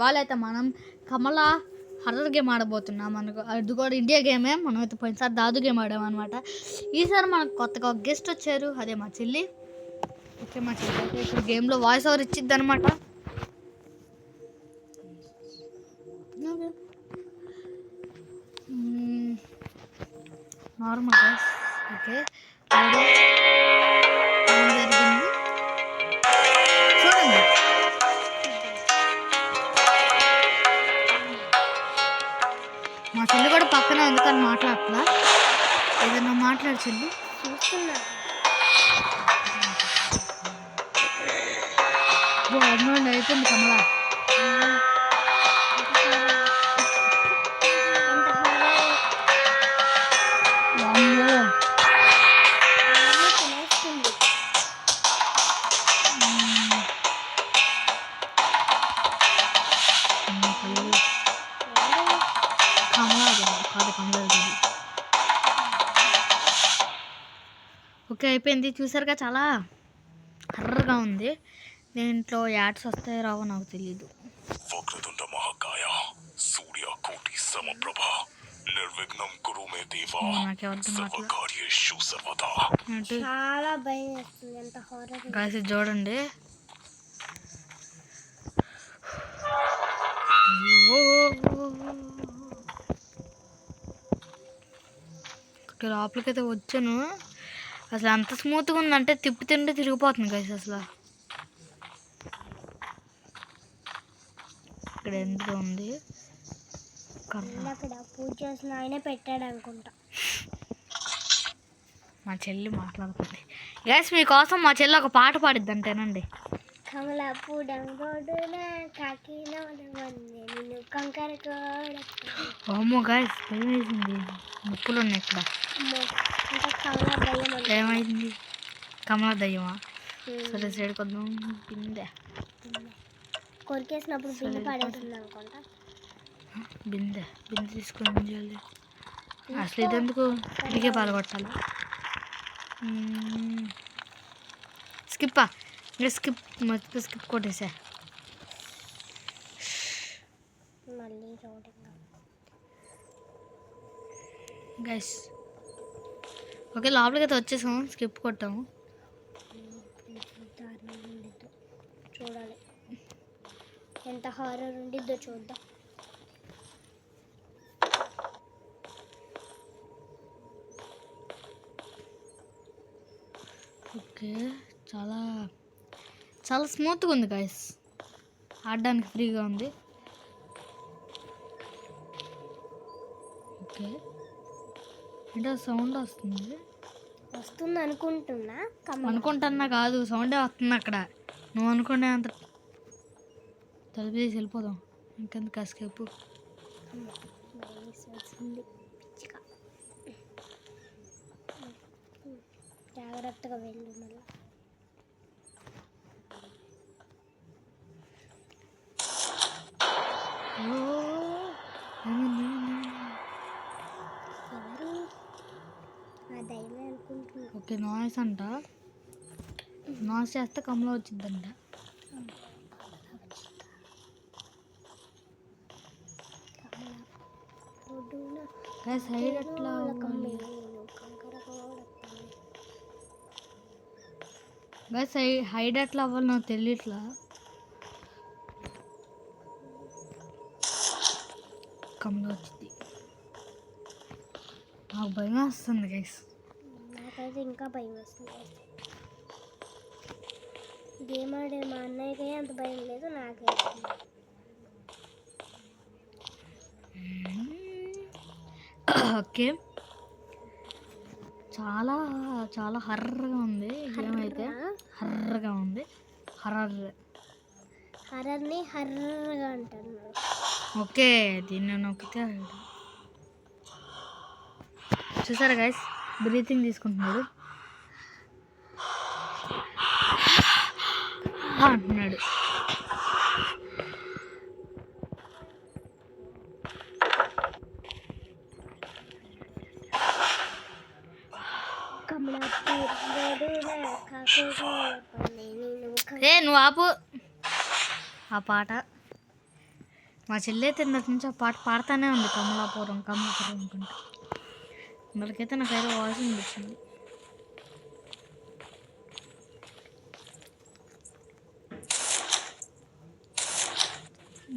వాళ్ళైతే మనం కమలా horror game ఆడబోతున్నాం. మనకు అది కూడా ఇండియా గేమే. మనం అయితే పోయినసారి దాదు గేమ్ ఆడామన్నమాట. ఈసారి మనకు కొత్తగా ఒక గెస్ట్ వచ్చారు, అదే మా చెల్లి. ఓకే, మా చెల్లి అయితే ఇప్పుడు గేమ్లో వాయిస్ ఓవర్ ఇచ్చిద్ది అనమాట. Normal guys. ఓకే, ఏం జరిగింది చూడండి. మా చెల్లి కూడా పక్కన ఎందుకని మాట్లాడట్లా, ఏదన్నా మాట్లాడు చెల్లి. చూస్తున్నా అమ్మాయి అయిపోయింది కమలా. ఓకే, అయిపోయింది. చూసారుగా, చాలా హర్రర్గా ఉంది. దీంట్లో యాడ్స్ వస్తాయో రావో నాకు తెలీదు. వక్రతుండ మహాకాయ సూర్యకోటి సమప్రభ నిర్విఘ్నం కురు మే దేవా సర్వకార్యేషు సర్వదా. చాలా భయం వేస్తుంది. ఎంత హారర్ గైస్ చూడండి. లోపలికైతే వచ్చాను. అసలు అంత స్మూత్గా ఉందంటే తింటే తిరిగిపోతుంది గైస్. అసలు ఇక్కడ ఎంత ఉంది, అక్కడ పూజ చేసిన ఆయన పెట్టాడు అనుకుంటా. మా చెల్లి మాట్లాడుతుంది గైస్. మీకోసం మా చెల్లి ఒక పాట పాడిద్ది అంటేనండి. అమ్మో గైస్, భయం వేసింది. ముప్పులు ఉన్నాయి ఇక్కడ. ఏమైంది? కమలా దయ్యమా? సరే సైడ్ కొద్దాం. బిందె కొరికేసినప్పుడు బిందె పడేస్తుంది అనుకుంటా. బిందె తీసుకొని ఏం చేయాలి అసలు? ఇదెందుకు ఇదిగే పాల్గొట్టాలి? స్కిప్పా? స్కిప్ కొట్టేసా. మళ్ళీ గైస్ ఓకే, లోపలికి అయితే వచ్చేసాము. స్కిప్ కొట్టాము. చూడాలి ఎంత హారర్ ఉండిద్దో చూద్దాం. ఓకే, చాలా చాలా స్మూత్గా ఉంది గైస్. ఆడడానికి ఫ్రీగా ఉంది. ఓకే, అంటే సౌండ్ వస్తుంది అనుకుంటున్నా కాదు, సౌండే వస్తుంది అక్కడ. నువ్వు అనుకునే అంత తలుపు తీసి వెళ్ళిపోదాం. ఇంకెందుకు కాసేపు. జాగ్రత్తగా వెళ్ళు. మళ్ళీ ఓకే, నాయిస్ అంట. నాయిస్ చేస్తే కమలా వచ్చిందంట. సైడ్ ఎట్లా హైడ్ ఎట్లా అవ్వాలి నాకు తెలియట్లా. కమలా వచ్చింది. నాకు భయం వస్తుంది గైస్. నాకైతే ఇంకా భయం వస్తుంది. గేమ్ ఆడే మా అన్నయ్యకే అంత భయం లేదు, నాకైతే. ఓకే, చాలా చాలా హర్రర్గా ఉంది గేమ్ అయితే. హర్రర్గా ఉంది. హర్రర్ని హర్రర్గా అంటున్నారు. ఓకే, దీన్ని నొక్కితే చూసారా గైస్, బ్రీతింగ్ తీసుకుంటున్నాడు అంటున్నాడు. నువ్వు ఆపు ఆ పాట. మా చెల్లి అయితే ఇందాక నుంచి ఆ పాట పాడుతూనే ఉంది, కమలాపురం కమలాపురం అనుకుంటా. ఇక్కడికైతే నాకైతే వాయిస్ అనిపించింది.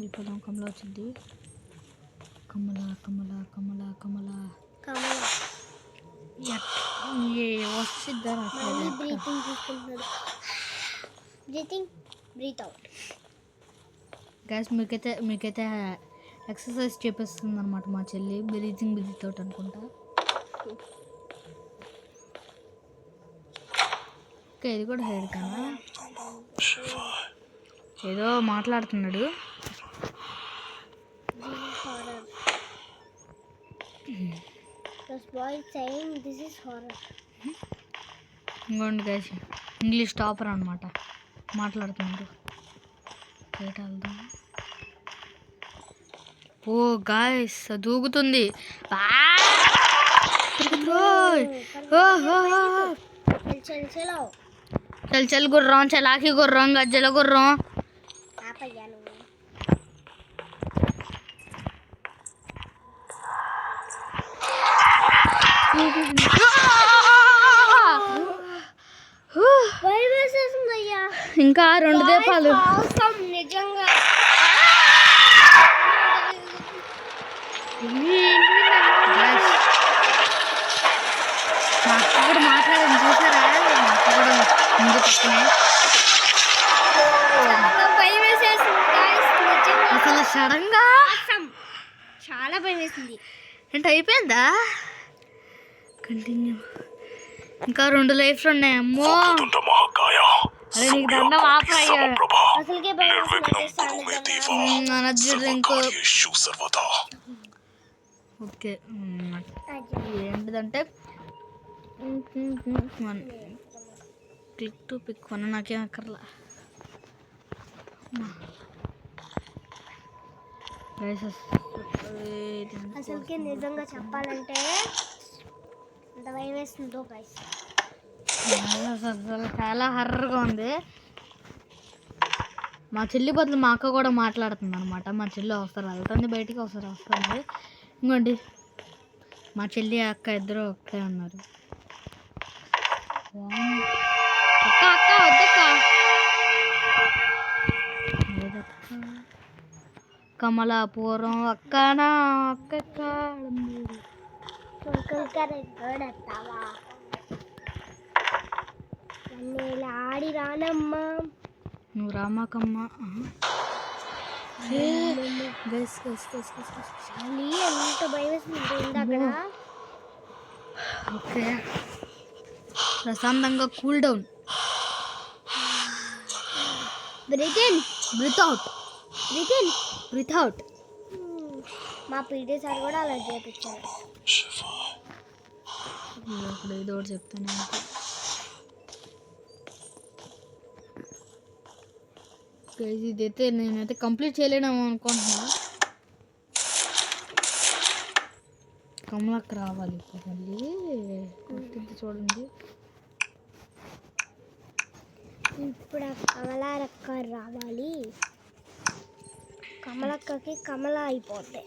ఈ పదం కమల వచ్చింది. కమల కమల కమల కమల కమల వచ్చిద్దా మళ్ళీ బ్రీతింగ్ తీసుకుంటున్నాడు. Breathing, breath out. గ్యాస్ మీకైతే ఎక్సర్సైజ్ చేపిస్తుంది అనమాట మా చెల్లి, బ్రీత్ అవుట్ అనుకుంటా. ఓకే, ఇది కూడా హెయిర్ కదా, ఏదో మాట్లాడుతున్నాడు. Horror. This boy is saying this is horror. ఇంకోండి గ్యాస్ ఇంగ్లీష్ టాపర్ అనమాట, మాట్లాడుతున్నాడు. ఓ గాయస్ దూకుతుంది. చలో చల్ చల్ గుర్రం, చలాకి గుర్రం, గజ్జల గుర్రం. ఆపయ్యా నువ్వు. భయం వేసేస్తుందయ్యా. ఇంకా 2 దీపాలు. అవసరం నిజంగా. మా అక్క కూడా మాట్లాడింది చూసారా, మా అక్క కూడా ముందు పక్కనే. భయం వేసేస్తుంది guys, నిజంగా. అసలు సడన్ గా చాలా భయం వేసింది. ఏంటి అయిపోయిందా? కంటిన్యూ. ఇంకా 2 లైఫ్లు ఉన్నాయి. అమ్మో, వక్రతుండ మహాకాయ అరే నీకు దండం ఆపయ్యా. సమప్రభా అసలుకే భయం నిర్విఘ్నం వేస్తుంది. కురు మే దేవా అనర్జీ డ్రింక్. సర్వకార్యేషు సర్వదా. ఓకే, ఏంటిదంటే క్లిక్ టు పిక్ 1. నాకేం అక్కర్లా. అసలుకే నిజంగా చెప్పాలంటే అంత భయం వేస్తుందో గైస్. అసలు చాలా హర్రర్గా ఉంది. మా చెల్లి బదులు మా అక్క కూడా మాట్లాడుతుంది అనమాట. మా చెల్లి ఒకసారి వెళ్తుంది బయటికి, ఒకసారి వస్తుంది. ఇంకోండి మా చెల్లి అక్క ఇద్దరు ఒకే ఉన్నారు. అక్క అక్క వద్దక్క. కమలాపురం అక్కనా అక్క ఆడి రానమ్మా. నువ్వు రామాకమ్మ. చలి ఎంత భయం వేస్తుంది అక్కడ. ఓకే, ప్రశాంతంగా cool down. Breath in, breath out, breath in, breath out. మా పీటీ సార్ కూడా అలా చేయించారు. ఇప్పుడు ఏదో ఒకటి చెప్తాను. ఇదైతే నేనైతే కంప్లీట్ చేయలేము అనుకుంటున్నా. కమలక్క రావాలి ఇప్పుడు మళ్ళీ. కొట్టింది చూడండి. ఇప్పుడు కమలక్క రావాలి. కమలక్కకి కమల అయిపోతే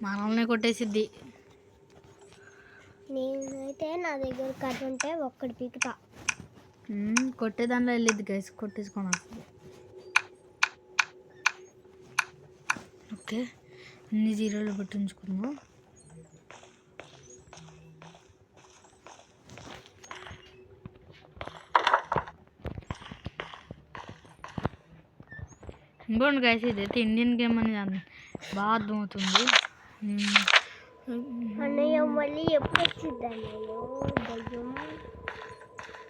మనల్ని కొట్టేసిద్ది. నేనైతే నా దగ్గర కట్ ఉంటే ఒక్కడి పీకుతా. కొట్టేదానిలో వెళ్ళిద్ది గైస్, కొట్టేసుకొని వస్తుంది. ఓకే, అన్ని 0లు పెట్టించుకుందాం. ఇంకోండి గైస్, ఇదైతే ఇండియన్ గేమ్ అని బాగా అర్థమవుతుంది. అన్నయ్య మళ్ళీ ఎప్పుడు వచ్చిద్దా? నేను భయం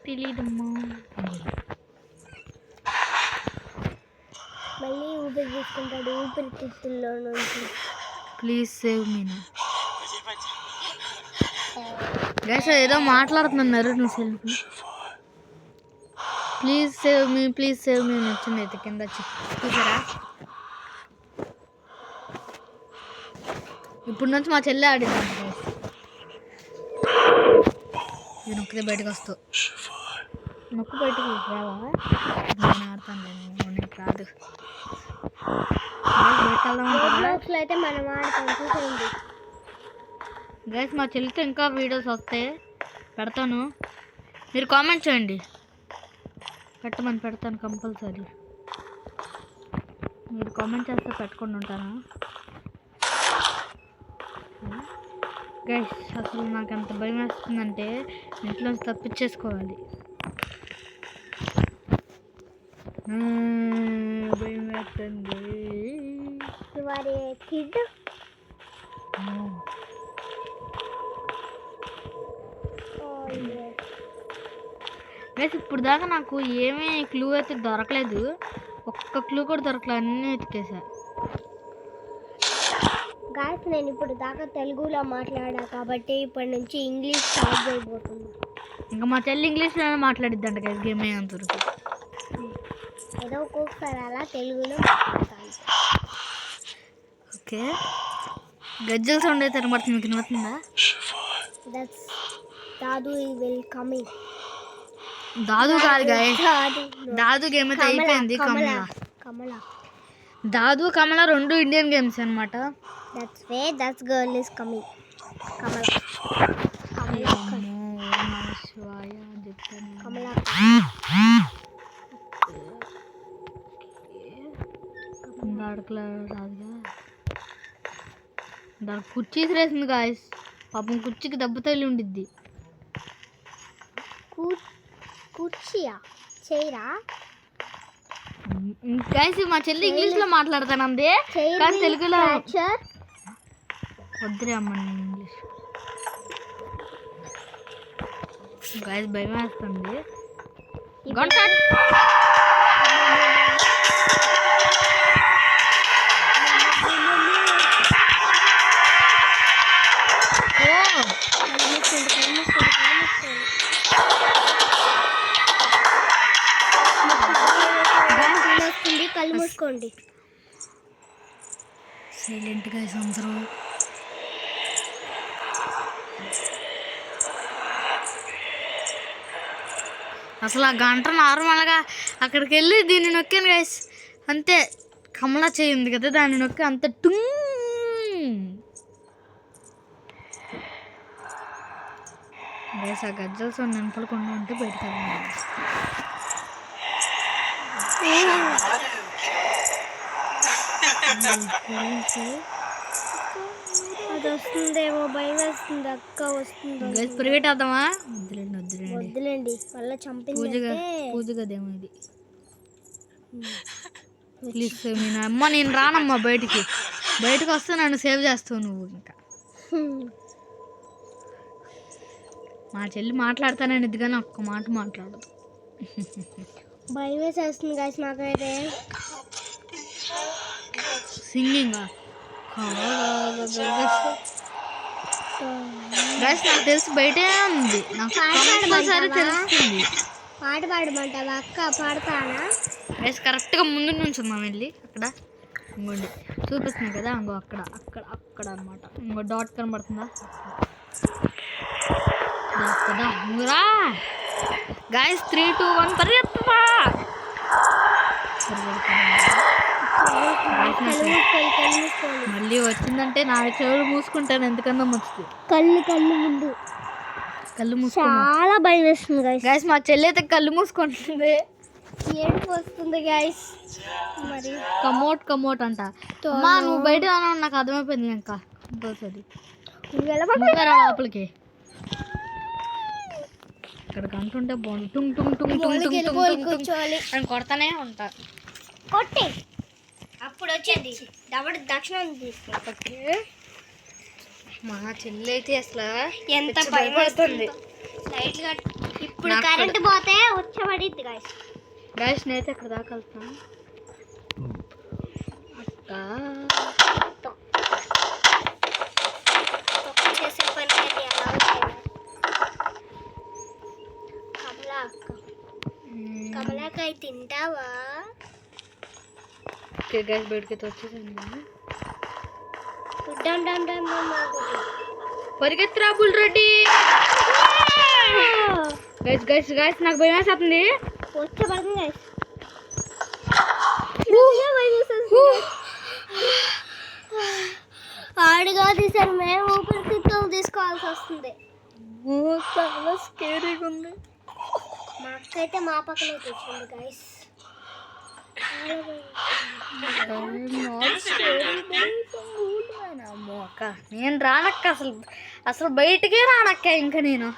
తెలీదమ్మా. మళ్ళీ ఊపిరి తీసుకుంటాడు ఊపిరితిత్తుల్లో నుంచి. ప్లీజ్ సేవ్ మీనా గైస్, ఏదో మాట్లాడుతున్నారు. నువ్వు సెల్ఫ్ ప్లీజ్ సేవ్ మీ వచ్చింది అయితే కింద చూసారా. ఇప్పుడు నుంచి మా చెల్లె ఆడింది. ఇది నొక్కితే బయటకు వస్తావు. నొక్కు బయటకు రావా? నేను ఆడతాను, నీకు రాదు. బయట వెళ్దాం అనుకుంటున్నా బాక్స్లో అయితే మనం ఆడతాం చూసేయండి. గైస్ మా చెల్లితో ఇంకా వీడియోస్ వస్తాయి, పెడతాను. మీరు కామెంట్ చేయండి, పెట్టమని పెడతాను కంపల్సరీ. మీరు కామెంట్ చేస్తే పెట్టుకొని ఉంటాను. గైస్ అసలు నాకు ఎంత భయం వేస్తుందంటే ఇంట్లోంచి తప్పించేసుకోవాలి. భయం వేస్తుంది. వారి కిడ్ గైస్ ఇప్పుడు దాకా నాకు ఏమీ క్లూ అయితే దొరకలేదు, ఒక్క క్లూ కూడా దొరకలేదు, అన్నీ ఎతికేసా. గాయస్ నేను ఇప్పుడు దాకా తెలుగులో మాట్లాడా కాబట్టి ఇప్పటి నుంచి ఇంగ్లీష్ స్టార్ట్ చేయబోతున్నా. ఇంకా మా చెల్లి ఇంగ్లీష్లోనే మాట్లాడిద్దంట గైస్ గేమ్ అయ్యేంత వరకు. ఏదో ఒక్కొక్కసారి అలా తెలుగులో మాట్లాడతాను. ఓకే, గజ్జల సౌండ్ అయితే వినబడుతుంది, మీకు వినబడుతుందా? That's Dadu will coming. Dadu కాదు గైస్, దాదు గేమ్ అయితే అయిపోయింది. కమల దాదు కమల రెండు ఇండియన్ గేమ్స్ అన్నమాట. That's way that's girl is coming. Kamala అడకలా రాదుగా. దానికి కుర్చీ వేసింది గాయస్, పాపం కుర్చీకి దెబ్బ తగిలి ఉండిద్ది. కుర్చీయా చైరా గైస్ మా చెల్లి ఇంగ్లీష్ లో మాట్లాడతానంది కానీ తెలుగులో వద్దురే అమ్మ ఇంగ్లీష్. గైస్ భయం వేస్తుంది. గంట కళ్ళు మూసుకోండి. సైలెంట్ గా అందరూ. అసలు ఆ గంట నార్మల్గా అక్కడికి వెళ్ళి దీన్ని నొక్కాను గైస్, అంతే. కమలా చేయింది కదా, దాన్ని నొక్కి అంతే గైస్. ఆ గజ్జల సౌండ్ నింపలకుండా ఉంటే బయటకు వెళ్ళండి. అది వస్తుందేమో భయం వేస్తుంది. అక్క వస్తుందో గైస్ పరిగెట్టేద్దామా? వద్దులేండి వద్దులేండి, మళ్ళీ చంపింది. పూజ గదేమో ఇది. ప్లీజ్ నేను అమ్మ నేను రానమ్మా బయటికి వస్తే నన్ను సేవ్ చేస్తావు నువ్వు. ఇంకా మా చెల్లి మాట్లాడతానని ఇది కానీ ఒక్క మాట మాట్లాడదు. భయం వేసేస్తుంది గాయస్ నాకైతే. సింగింగ్ గైస్ నాకు తెలిసి బయటే ఉంది, నాకు కంపల్సరీ తెలుస్తుంది. పాట పాడమంటావా అక్క? పాడతానా? గైస్ కరెక్ట్గా ముందు నుంచి ఉందాం వెళ్ళి అక్కడ. ఇంకోండి చూపిస్తున్నాయి కదా, ఇంకో అక్కడ అక్కడ అక్కడ అనమాట. ఇంకో డాట్ కనబడుతుందా? కదా ఇంకోరా గైస్ 3, 2, 1 పరిగెత్తుతా. మళ్ళీ వచ్చిందంటే నా చెవులు మూసుకుంటాను, ఎందుకన్నా మంచిది. కళ్ళు మూసుకో. చాలా భయం వేస్తుంది గైస్. మా చెల్లి అయితే కళ్ళు మూసుకుంటుంది, ఏడుపు వస్తుంది గైస్. మరి కమోట్ అంట. అమ్మా నువ్వు బయట నాకు అర్థమైపోయింది. ఇంకా కంపల్సరీ లోపలికి ఇక్కడ కంటుంటే బాగుంది. టుంగ్ టుంగ్ టుంగ్ టుంగ్ టుంగ్ కూర్చోవాలి అని కొడతానే ఉంటా. కొట్టి అప్పుడు వచ్చేది దవడ దక్షిణం తీసుకుంటే. మా చెల్లి అయితే అసలు ఎంత భయపడుతుంది. ఇప్పుడు కరెంట్ పోతే వచ్చబడిద్ది గాయస్. గాయస్ నేనైతే అక్కడ దాకా వెళ్తాను. అక్క చేసే పని కమలాకాయ తింటావా? ఓకే గైస్ బయటకైతే వచ్చేసాను. పరిగెత్తురా బుల్ రెడ్డి. గైస్ నాకు భయం వేస్తుంది. వచ్చే పడుతుంది గైస్. ఈసారి మేము ఊపిరితిత్తులు తీసుకోవాల్సి వస్తుంది. చాలా స్కేరీగా ఉంది. మా అక్క అయితే మా పక్కనే కూర్చుంది గైస్. అమ్మో అక్క, నేను రానక్క, అసలు బయటికే రానక్క. ఇంకా నేను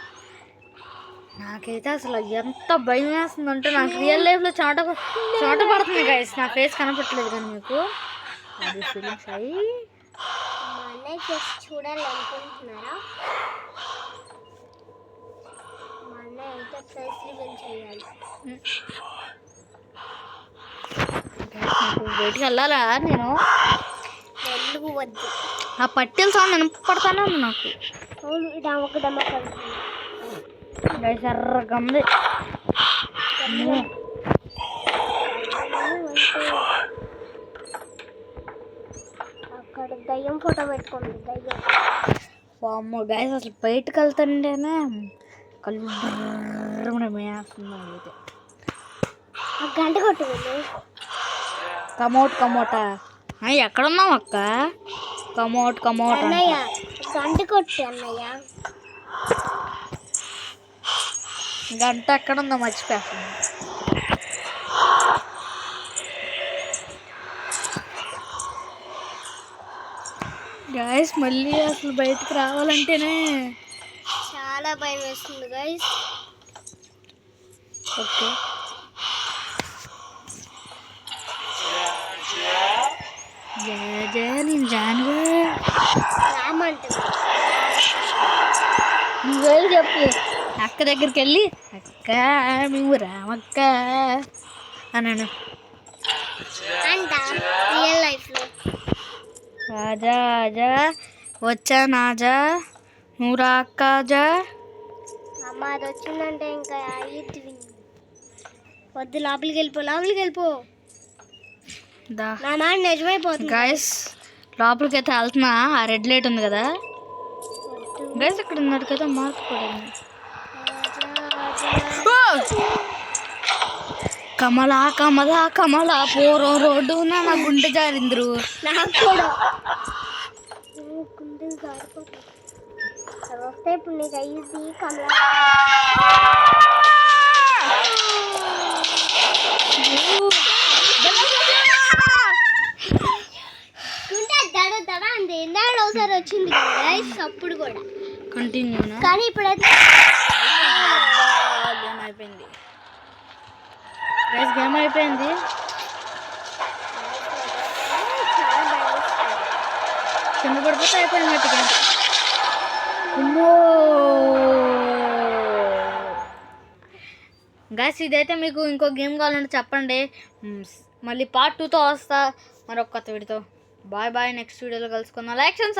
నాకైతే అసలు ఎంత భయం వేస్తుందంటే, నాకు రియల్ లైఫ్లో చోట పడుతుంది గైస్. నా ఫేస్ కనపట్లేదు కానీ మీకు అది ఫీలింగ్స్ అయ్యి. మా అన్నయ్య చేసి చూడాలనుకుంటున్నారా? మా అన్నయ్య అయితే ఎక్సర్సైజ్ రివీల్ చేయాలి. నాకు బయటికి వెళ్ళాలా నేను? వెళ్ళు వద్దు. ఆ పట్టెల సౌండ్ వినపడతానే ఉంది నాకు. అవును, డమ్మకు డమ్మకు గైస్ ఎర్రగా ఉంది. అక్కడ దయ్యం ఫోటో పెట్టుకోండి. దయ్యం అమ్మో గైస్, అసలు బయటకు వెళ్తుంటేనే కళ్ళు వేస్తుంది. అయితే ఆ గంట కొట్టు వెళ్ళు. కమోటా ఎక్కడున్నావు అక్క? కమోట్ అన్నయ్య గంట కొట్టు అన్నయ్య. గంట ఎక్కడుందో మర్చిపోయాను. గైస్ మళ్ళీ అసలు బయటకు రావాలంటేనే చాలా భయం వేస్తుంది గైస్. ఓకే నేను జానుగా రామంటుంది. నువ్వేళ్ళు చెప్పు అక్క దగ్గరికి వెళ్ళి, అక్క నువ్వు రామక్క అన్నాను. అంట రియల్ లైఫ్లో ఆజా ఆజా వచ్చా నాజా నువ్వు రా అక్క ఆజా. అమ్మ అది వచ్చిందంటే ఇంకా అయ్యిద్ది. వద్దు, లోపలికి వెళ్ళిపో. దా నా మాట నిజమైపోతుంది. గైస్ లోపలికి అయితే వెళ్తున్నా. ఆ రెడ్ లైట్ ఉంది కదా గైస్, ఇక్కడ ఉన్నాడు కదా మార్క్ పడింది. కమలా పోరో రోడ్డు నా గుండె జారింద్రు. నాకు కూడా గుండెలు జారిపోతాయి. వస్తే ఇప్పుడు నీకు అయ్యింది కమలా. దడ అంది. ఎందాడు ఒకసారి వచ్చింది కదా అప్పుడు కూడా కంటిన్యూ. కానీ ఇప్పుడైతే గేమ్ అయిపోయింది గైస్, గేమ్ అయిపోయింది. కింద పడిపోతే అయిపోయింది. గైస్ ఇదైతే మీకు ఇంకో గేమ్ కావాలంటే చెప్పండి, మళ్ళీ పార్ట్ 2తో వస్తా మరొక కొత్త వీడియోతో. బాయ్ బాయ్, నెక్స్ట్ వీడియోలో కలుసుకుందాం. లైక్ చేయండి.